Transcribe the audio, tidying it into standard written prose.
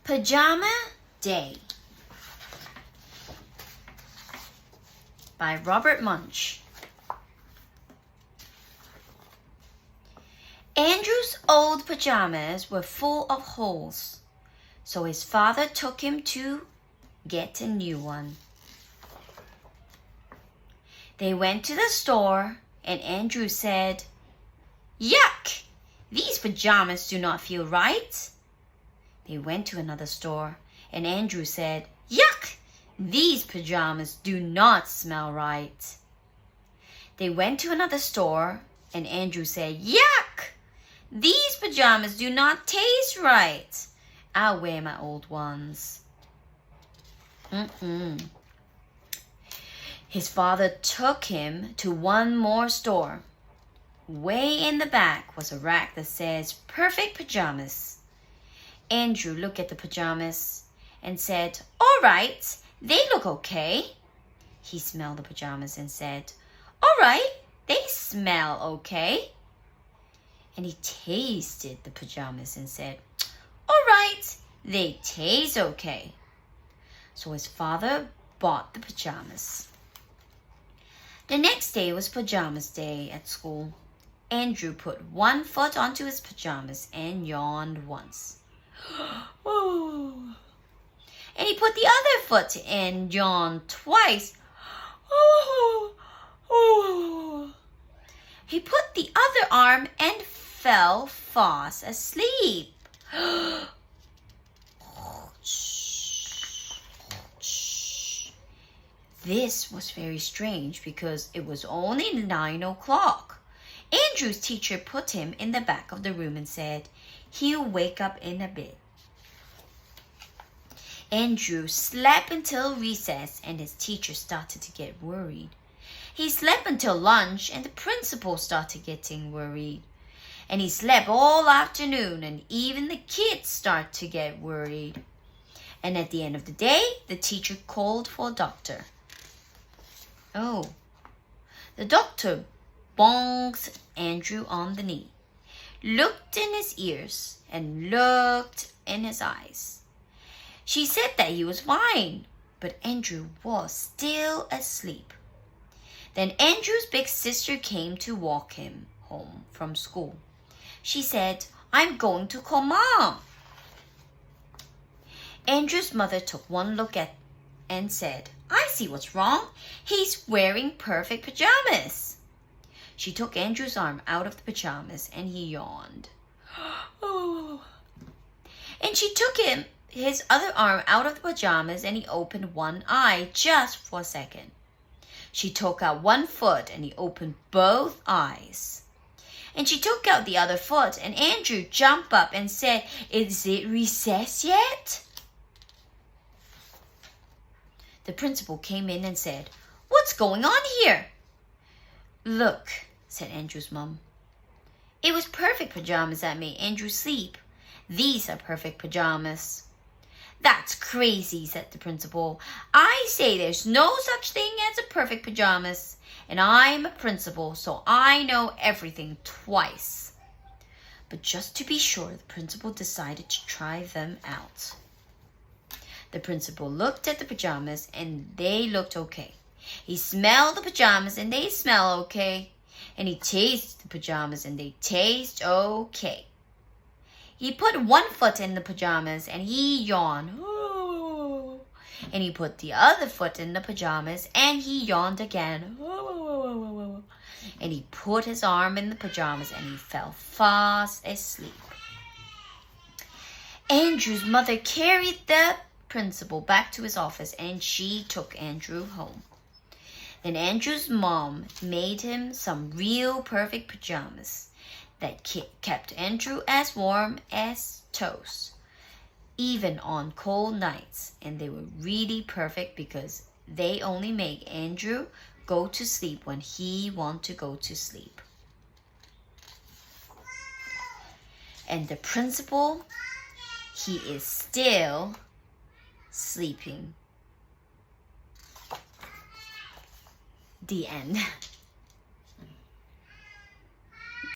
Pajama Day by Robert Munch. Andrew's old pajamas were full of holes, so his father took him to get a new one. They went to the store, and Andrew said, "Yuck! These pajamas do not feel right." They went to another store, and Andrew said, "Yuck! These pajamas do not smell right." They went to another store, and Andrew said, "Yuck! These pajamas do not taste right. I'll wear my old ones." His father took him to one more store. Way in the back was a rack that says, "Perfect Pajamas." Andrew looked at the pajamas and said, "All right, they look okay." He smelled the pajamas and said, "All right, they smell okay." And he tasted the pajamas and said, "All right, they taste okay." So his father bought the pajamas. The next day was pajamas day at school. Andrew put one foot onto his pajamas and yawned once. And he put the other foot in and yawned twice. He put the other arm and fell fast asleep. This was very strange because it was only 9 o'clock. Andrew's teacher put him in the back of the room and said, "He'll wake up in a bit." Andrew slept until recess, and his teacher started to get worried. He slept until lunch, and the principal started getting worried. And he slept all afternoon, and even the kids started to get worried. And at the end of the day, the teacher called for a doctor. The doctor bonked Andrew on the knee, looked in his ears, and looked in his eyes. She said that he was fine, but Andrew was still asleep. Then Andrew's big sister came to walk him home from school. She said, "I'm going to call Mom." Andrew's mother took one look at and said, "I see what's wrong. He's wearing perfect pajamas." She took Andrew's arm out of the pajamas and he yawned. And she took his other arm out of the pajamas and he opened one eye just for a second. She took out one foot and he opened both eyes. And she took out the other foot and Andrew jumped up and said, "Is it recess yet?" The principal came in and said, "What's going on here?" "Look," said Andrew's mom. "It was perfect pajamas that made Andrew sleep. These are perfect pajamas." "That's crazy," said the principal. "I say there's no such thing as a perfect pajamas. And I'm a principal, so I know everything twice." But just to be sure, the principal decided to try them out. The principal looked at the pajamas and they looked okay. He smelled the pajamas and they smell okay. And he tasted the pajamas and they taste okay. He put one foot in the pajamas and he yawned. And he put the other foot in the pajamas and he yawned again. And he put his arm in the pajamas and he fell fast asleep. Andrew's mother carried the principal back to his office and she took Andrew home. Then Andrew's mom made him some real perfect pajamas that kept Andrew as warm as toast, even on cold nights. And they were really perfect because they only make Andrew go to sleep when he wants to go to sleep. And the principal, he is still sleeping. The end.